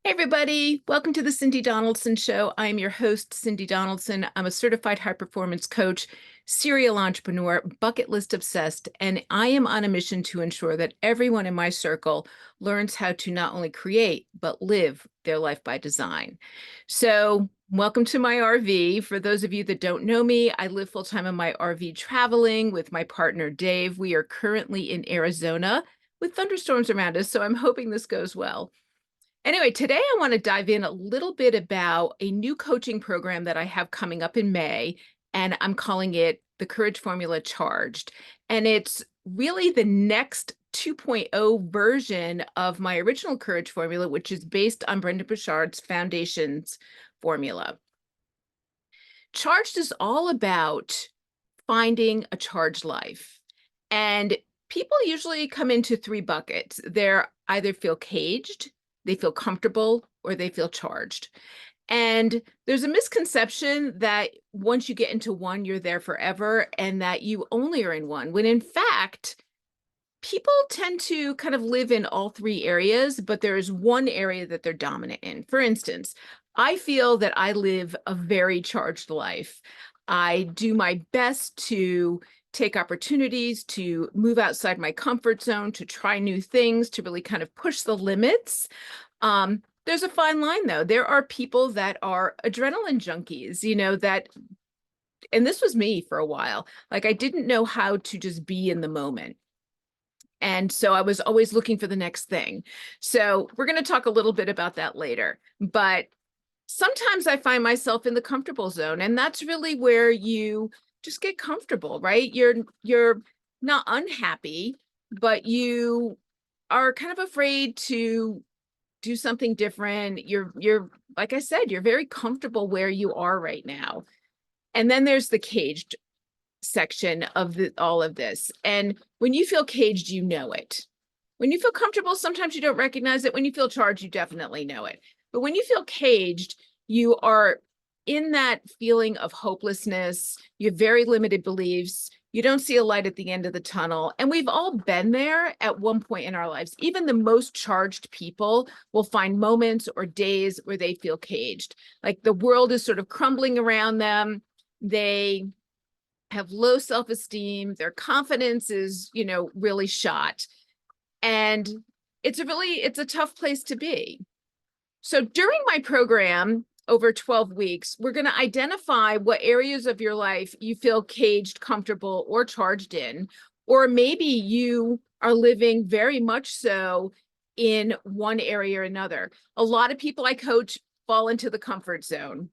Hey everybody, welcome to the Cindy Donaldson Show. I'm your host, Cindy Donaldson. I'm a certified high performance coach, serial entrepreneur, bucket list obsessed, and I am on a mission to ensure that everyone in my circle learns how to not only create, but live their life by design. So welcome to my RV. For those of you that don't know me, I live full time in my RV traveling with my partner, Dave. We are currently in Arizona with thunderstorms around us, so I'm hoping this goes well. Anyway, today I want to dive in a little bit about a new coaching program that I have coming up in May, and I'm calling it the Courage Formula Charged. And it's really the next 2.0 version of my original Courage Formula, which is based on Brendon Burchard's Foundations formula. Charged is all about finding a charged life. And people usually come into three buckets. They're either feel caged, they feel comfortable, or they feel charged. And there's a misconception that once you get into one, you're there forever and that you only are in one, when in fact, people tend to kind of live in all three areas, but there is one area that they're dominant in. For instance, I feel that I live a very charged life. I do my best to take opportunities to move outside my comfort zone, to try new things, to really kind of push the limits. There's a fine line though. There are people that are adrenaline junkies, and this was me for a while. Like I didn't know how to just be in the moment. And so I was always looking for the next thing. So we're going to talk a little bit about that later. But sometimes I find myself in the comfortable zone, and that's really where you just get comfortable, right? You're not unhappy, but you are kind of afraid to do something different. You're like I said, you're very comfortable where you are right now. And then there's the caged section of all of this. And when you feel caged, you know it. When you feel comfortable, sometimes you don't recognize it. When you feel charged, you definitely know it. But when you feel caged, you are in that feeling of hopelessness. You have very limited beliefs. You don't see a light at the end of the tunnel. And we've all been there at one point in our lives. Even the most charged people will find moments or days where they feel caged. Like the world is sort of crumbling around them. They have low self-esteem. Their confidence is, really shot. And it's a tough place to be. So during my program, over 12 weeks, we're going to identify what areas of your life you feel caged, comfortable, or charged in, or maybe you are living very much so in one area or another. A lot of people I coach fall into the comfort zone.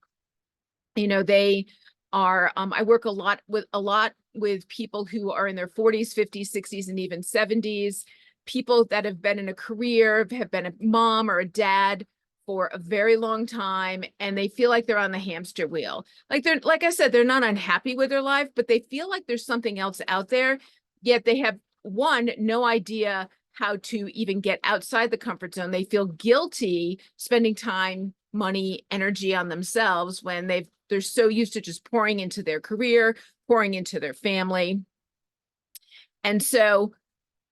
They are, I work a lot with people who are in their 40s, 50s, 60s, and even 70s, people that have been in a career, have been a mom or a dad for a very long time, and they feel like they're on the hamster wheel. Like I said, they're not unhappy with their life, but they feel like there's something else out there, yet they have no idea how to even get outside the comfort zone. They feel guilty spending time, money, energy on themselves when they're so used to just pouring into their career, pouring into their family. And so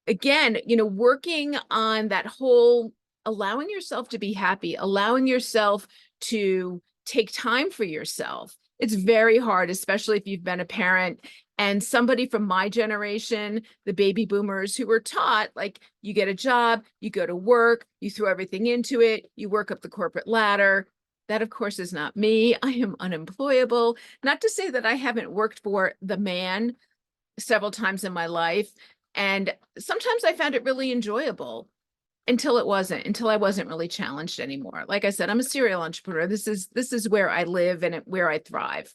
again, working on that whole allowing yourself to be happy, allowing yourself to take time for yourself. It's very hard, especially if you've been a parent and somebody from my generation, the baby boomers who were taught, like, you get a job, you go to work, you throw everything into it, you work up the corporate ladder. That, of course, is not me. I am unemployable. Not to say that I haven't worked for the man several times in my life. And sometimes I found it really enjoyable until I wasn't really challenged anymore. Like I said, I'm a serial entrepreneur. This is where I live and where I thrive.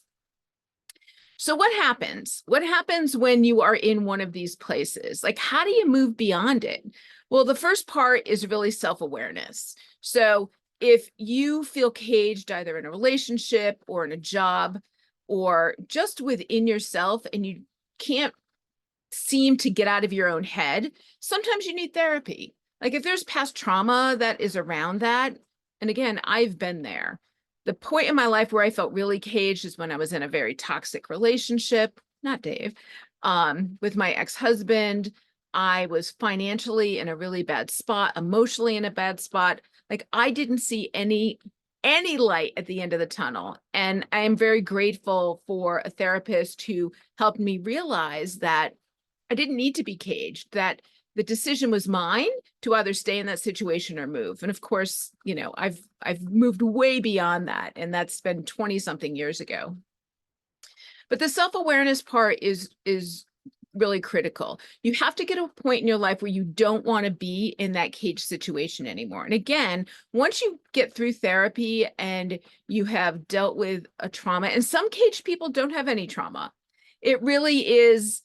So what happens? What happens when you are in one of these places? Like, how do you move beyond it? Well, the first part is really self-awareness. So if you feel caged either in a relationship or in a job or just within yourself and you can't seem to get out of your own head, sometimes you need therapy. Like if there's past trauma that is around that, and again, I've been there. The point in my life where I felt really caged is when I was in a very toxic relationship, not Dave, with my ex-husband. I was financially in a really bad spot, emotionally in a bad spot. Like I didn't see any light at the end of the tunnel. And I am very grateful for a therapist who helped me realize that I didn't need to be caged, that the decision was mine to either stay in that situation or move. And of course, you know, I've moved way beyond that, and that's been 20 something years ago. But the self-awareness part is really critical. You have to get to a point in your life where you don't want to be in that cage situation anymore. And again, once you get through therapy and you have dealt with a trauma, and some caged people don't have any trauma. It really is,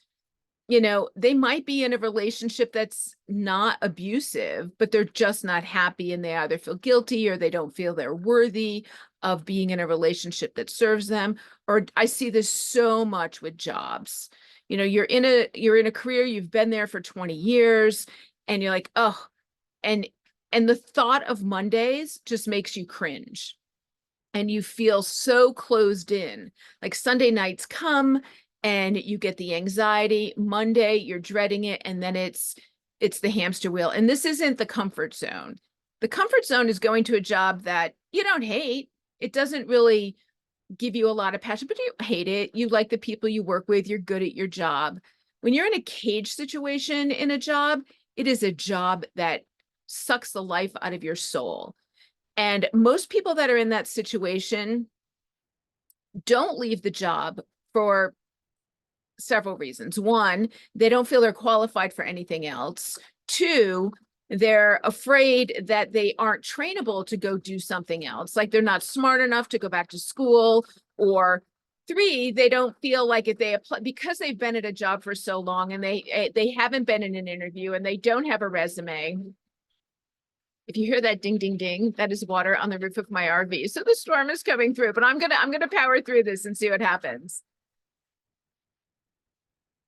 you know, they might be in a relationship that's not abusive, but they're just not happy, and they either feel guilty or they don't feel they're worthy of being in a relationship that serves them. Or I see this so much with jobs. You know, you're in a career, you've been there for 20 years, and you're like, oh, and the thought of Mondays just makes you cringe. And you feel so closed in. Like Sunday nights come and you get the anxiety. Monday, you're dreading it, and then it's the hamster wheel. And this isn't the comfort zone. The comfort zone is going to a job that you don't hate. It doesn't really give you a lot of passion, but you hate it. You like the people you work with. You're good at your job. When you're in a cage situation in a job, it is a job that sucks the life out of your soul. And most people that are in that situation don't leave the job for several reasons. One, they don't feel they're qualified for anything else. Two, they're afraid that they aren't trainable to go do something else. Like they're not smart enough to go back to school. Or three, they don't feel like if they apply, because they've been at a job for so long and they haven't been in an interview and they don't have a resume. If you hear that ding, ding, ding, that is water on the roof of my RV. So the storm is coming through, but I'm gonna power through this and see what happens.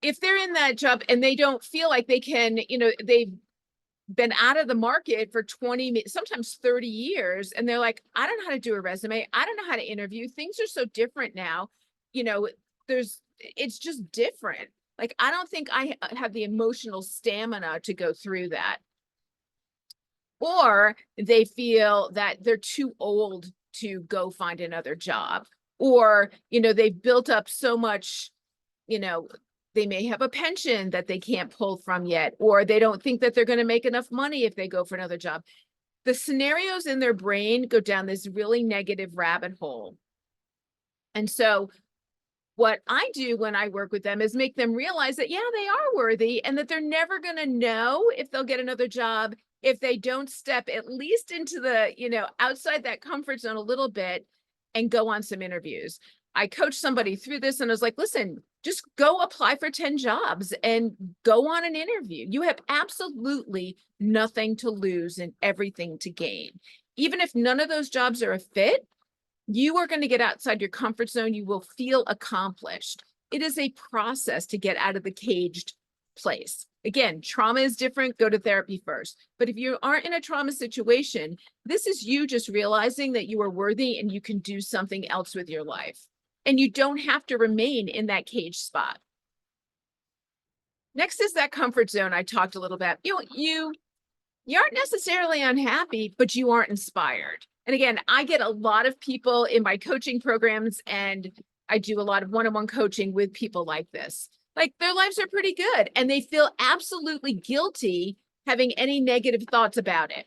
If they're in that job and they don't feel like they can, you know, they've been out of the market for 20, sometimes 30 years, and they're like, I don't know how to do a resume. I don't know how to interview. Things are so different now. You know, it's just different. Like, I don't think I have the emotional stamina to go through that. Or they feel that they're too old to go find another job. Or, you know, they've built up so much, you know, they may have a pension that they can't pull from yet, or they don't think that they're going to make enough money if they go for another job. The scenarios in their brain go down this really negative rabbit hole. And so what I do when I work with them is make them realize that, yeah, they are worthy, and that they're never going to know if they'll get another job if they don't step at least into the, you know, outside that comfort zone a little bit and go on some interviews. I coached somebody through this and I was like, listen, just go apply for 10 jobs and go on an interview. You have absolutely nothing to lose and everything to gain. Even if none of those jobs are a fit, you are going to get outside your comfort zone. You will feel accomplished. It is a process to get out of the caged place. Again, trauma is different. Go to therapy first. But if you aren't in a trauma situation, this is you just realizing that you are worthy and you can do something else with your life. And you don't have to remain in that cage spot. Next is that comfort zone I talked a little bit. You aren't necessarily unhappy, but you aren't inspired. And again, I get a lot of people in my coaching programs, and I do a lot of one-on-one coaching with people like this. Like their lives are pretty good and they feel absolutely guilty having any negative thoughts about it.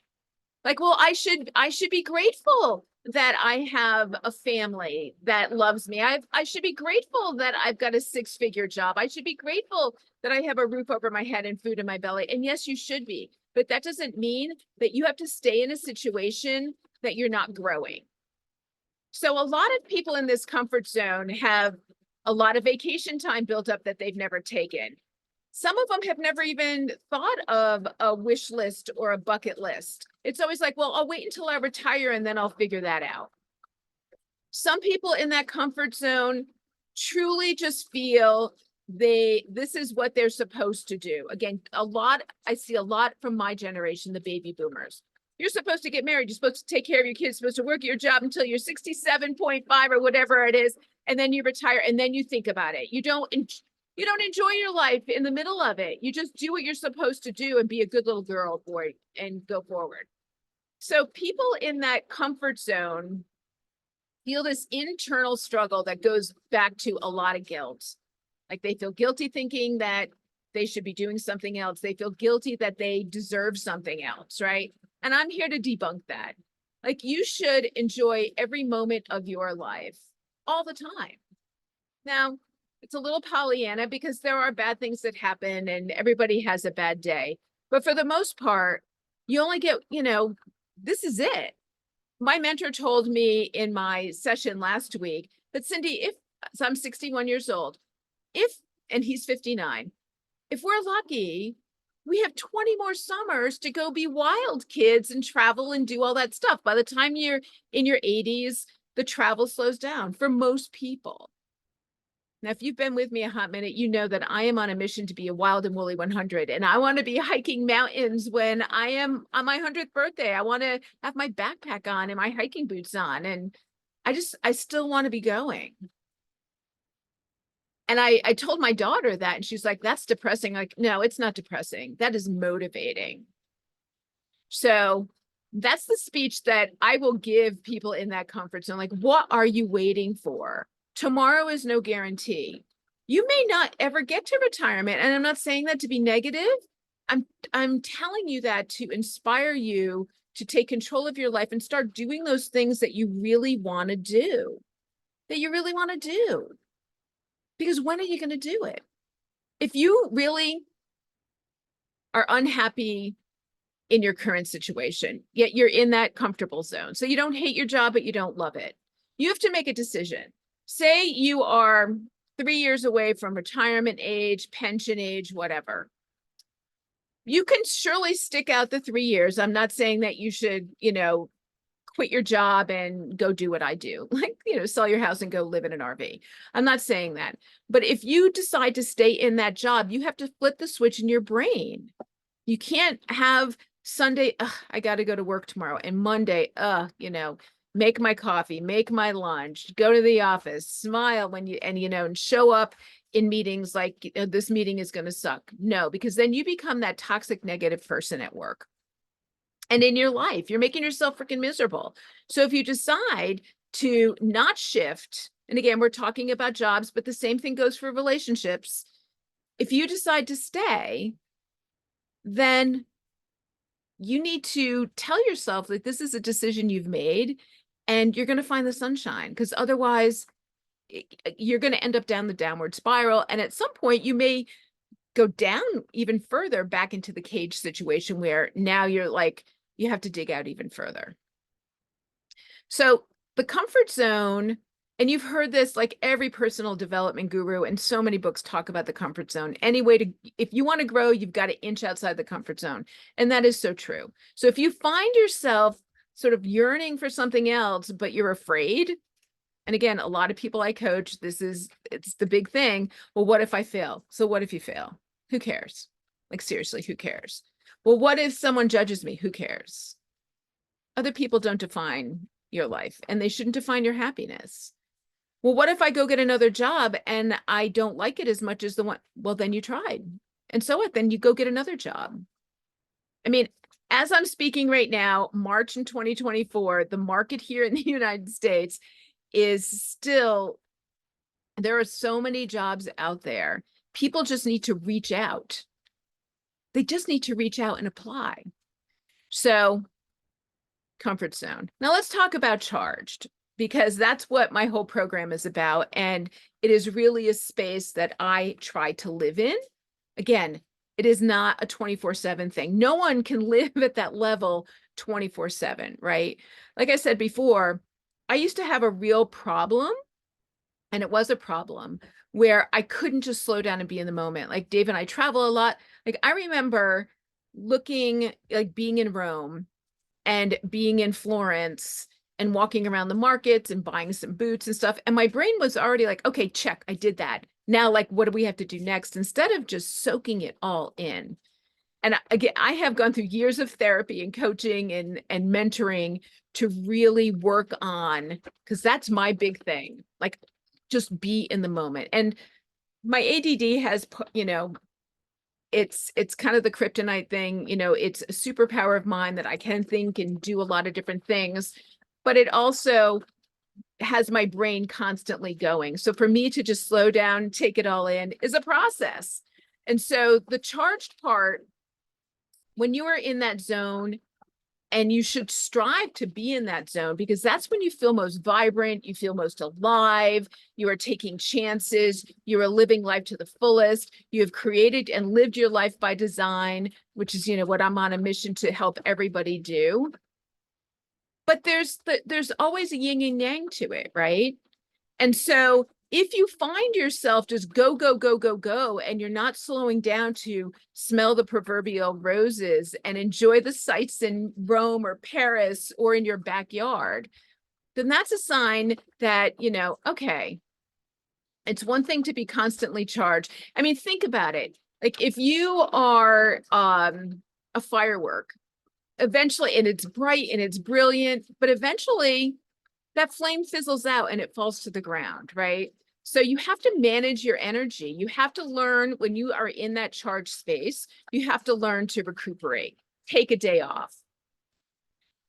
Like, well, I should be grateful that I have a family that loves me. I should be grateful that I've got a 6-figure job. I should be grateful that I have a roof over my head and food in my belly. And yes, you should be, but that doesn't mean that you have to stay in a situation that you're not growing. So a lot of people in this comfort zone have a lot of vacation time built up that they've never taken. Some of them have never even thought of a wish list or a bucket list. It's always like, well, I'll wait until I retire and then I'll figure that out. Some people in that comfort zone truly just feel this is what they're supposed to do. Again, I see a lot from my generation, the baby boomers. You're supposed to get married. You're supposed to take care of your kids, supposed to work your job until you're 67.5 or whatever it is. And then you retire and then you think about it. You don't enjoy your life in the middle of it. You just do what you're supposed to do and be a good little girl, boy, and go forward. So people in that comfort zone feel this internal struggle that goes back to a lot of guilt. Like they feel guilty thinking that they should be doing something else. They feel guilty that they deserve something else, right? And I'm here to debunk that. Like you should enjoy every moment of your life all the time. Now, it's a little Pollyanna because there are bad things that happen and everybody has a bad day. But for the most part, you only get, this is it. My mentor told me in my session last week that Cindy, if so I'm 61 years old, and he's 59, if we're lucky, we have 20 more summers to go be wild kids and travel and do all that stuff. By the time you're in your 80s, the travel slows down for most people. Now, if you've been with me a hot minute, you know that I am on a mission to be a wild and woolly 100. And I want to be hiking mountains when I am on my 100th birthday. I want to have my backpack on and my hiking boots on. And I still want to be going. And I told my daughter that, and she's like, that's depressing. Like, no, it's not depressing. That is motivating. So that's the speech that I will give people in that comfort zone. Like, what are you waiting for? Tomorrow is no guarantee. You may not ever get to retirement. And I'm not saying that to be negative. I'm telling you that to inspire you to take control of your life and start doing those things that you really want to do, Because when are you going to do it? If you really are unhappy in your current situation, yet you're in that comfortable zone, so you don't hate your job, but you don't love it, you have to make a decision. Say you are 3 years away from retirement age, pension age, whatever. You can surely stick out the 3 years. I'm not saying that you should, quit your job and go do what I do, like, sell your house and go live in an RV. I'm not saying that. But if you decide to stay in that job, you have to flip the switch in your brain. You can't have Sunday, I got to go to work tomorrow, and Monday, make my coffee, make my lunch, go to the office, smile and show up in meetings like this meeting is going to suck. No, because then you become that toxic negative person at work. And in your life, you're making yourself freaking miserable. So if you decide to not shift, and again, we're talking about jobs, but the same thing goes for relationships. If you decide to stay, then you need to tell yourself that this is a decision you've made and you're going to find the sunshine, because otherwise you're going to end up down the downward spiral. And at some point you may go down even further back into the cage situation where now you're like, you have to dig out even further. So the comfort zone, and you've heard this, like every personal development guru and so many books talk about the comfort zone. If you want to grow, you've got to inch outside the comfort zone. And that is so true. So if you find yourself sort of yearning for something else, but you're afraid, and again, a lot of people I coach, it's the big thing. Well, what if I fail? So what if you fail? Who cares? Like, seriously, who cares? Well, what if someone judges me? Who cares? Other people don't define your life, and they shouldn't define your happiness. Well, what if I go get another job and I don't like it as much as the one? Well, then you tried. And so what? Then you go get another job. I mean, as I'm speaking right now, March in 2024, the market here in the United States is still, there are so many jobs out there. People just need to reach out. They just need to reach out and apply. So, comfort zone. Now let's talk about charged, because that's what my whole program is about. And it is really a space that I try to live in. Again, it is not a 24/7 thing. No one can live at that level 24/7, right? Like I said before, I used to have a real problem, and it was a problem where I couldn't just slow down and be in the moment. Like Dave and I travel a lot. Like I remember being in Rome and being in Florence and walking around the markets and buying some boots and stuff. And my brain was already like, okay, check, I did that. Now, like, what do we have to do next? Instead of just soaking it all in. And again, I have gone through years of therapy and coaching and mentoring to really work on, because that's my big thing, like just be in the moment. And my ADD has, it's kind of the kryptonite thing. You know, it's a superpower of mine that I can think and do a lot of different things, but it also has my brain constantly going. So for me to just slow down, take it all in is a process. And so the charged part, when you are in that zone, and you should strive to be in that zone, because that's when you feel most vibrant, you feel most alive, you are taking chances, you are living life to the fullest, you have created and lived your life by design, which is, you know, what I'm on a mission to help everybody do. But there's always a yin and yang to it, right? And so if you find yourself just go, go, go, go, go, and you're not slowing down to smell the proverbial roses and enjoy the sights in Rome or Paris or in your backyard, then that's a sign that, you know, okay, it's one thing to be constantly charged. I mean, think about it. Like if you are a firework, eventually, and it's bright and it's brilliant, but eventually that flame fizzles out and it falls to the ground, right? So you have to manage your energy. You have to learn when you are in that charged space, you have to learn to recuperate, take a day off.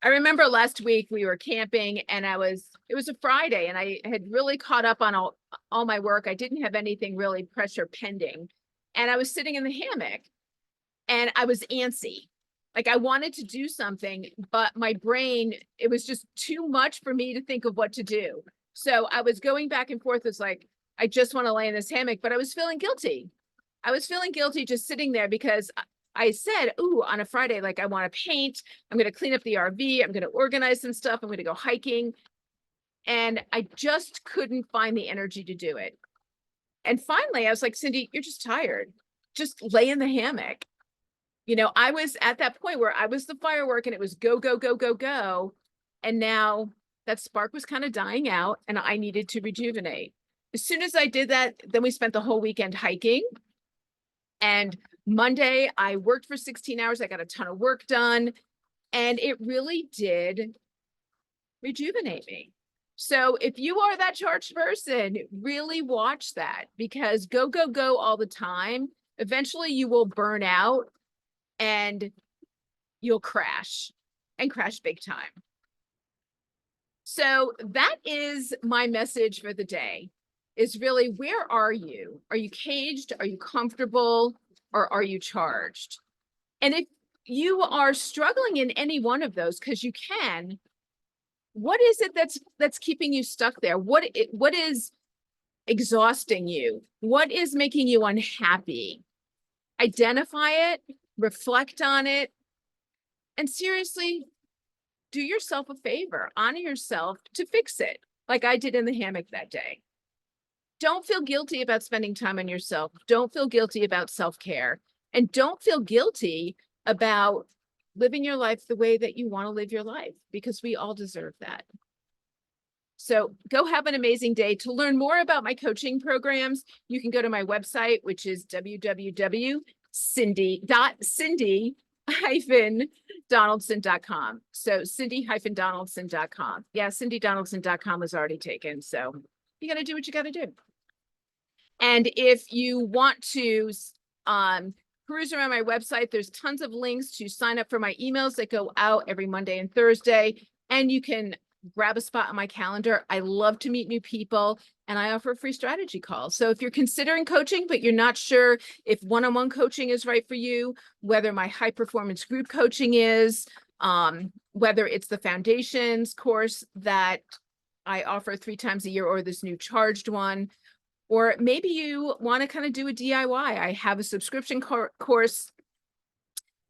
I remember last week we were camping and it was a Friday and I had really caught up on all my work. I didn't have anything really pressure pending. And I was sitting in the hammock and I was antsy. Like I wanted to do something, but my brain, it was just too much for me to think of what to do. So I was going back and forth. It's like, I just want to lay in this hammock, but I was feeling guilty. I was feeling guilty just sitting there because I said, ooh, on a Friday, like I want to paint. I'm going to clean up the RV. I'm going to organize some stuff. I'm going to go hiking. And I just couldn't find the energy to do it. And finally, I was like, Cindy, you're just tired. Just lay in the hammock. You know, I was at that point where I was the firework and it was go, go, go, go, go. And now that spark was kind of dying out and I needed to rejuvenate. As soon as I did that, then we spent the whole weekend hiking. And Monday, I worked for 16 hours. I got a ton of work done. And it really did rejuvenate me. So if you are that charged person, really watch that, because go, go, go all the time, eventually you will burn out and you'll crash and crash big time. So that is my message for the day, is really, where are you? Are you caged? Are you comfortable? Or are you charged? And if you are struggling in any one of those, because you can, what is it that's keeping you stuck there? What is exhausting you? What is making you unhappy? Identify it, reflect on it, and seriously, do yourself a favor, honor yourself to fix it, like I did in the hammock that day. Don't feel guilty about spending time on yourself. Don't feel guilty about self-care. And don't feel guilty about living your life the way that you want to live your life, because we all deserve that. So go have an amazing day. To learn more about my coaching programs, you can go to my website, which is www.cindy-donaldson.com. So cindy-donaldson.com. Yeah, cindydonaldson.com was already taken. So you got to do what you got to do. And if you want to peruse around my website, there's tons of links to sign up for my emails that go out every Monday and Thursday. And you can grab a spot on my calendar. I love to meet new people, and I offer a free strategy call. So if you're considering coaching, but you're not sure if one-on-one coaching is right for you, whether my high performance group coaching is, whether it's the foundations course that I offer 3 times a year, or this new charged one, or maybe you want to kind of do a DIY. I have a subscription course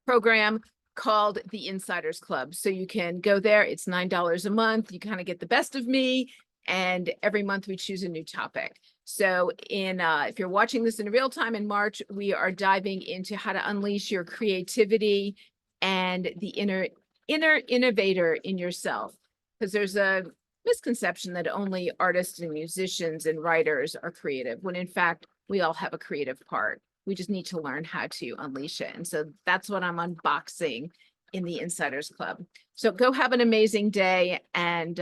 program called the Insiders Club. So you can go there. It's $9 a month. You kind of get the best of me. And every month we choose a new topic. So if you're watching this in real time in March, we are diving into how to unleash your creativity and the inner innovator in yourself. Because there's a misconception that only artists and musicians and writers are creative, when in fact, we all have a creative part. We just need to learn how to unleash it. And so that's what I'm unboxing in the Insiders Club. So go have an amazing day and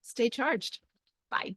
stay charged. Bye.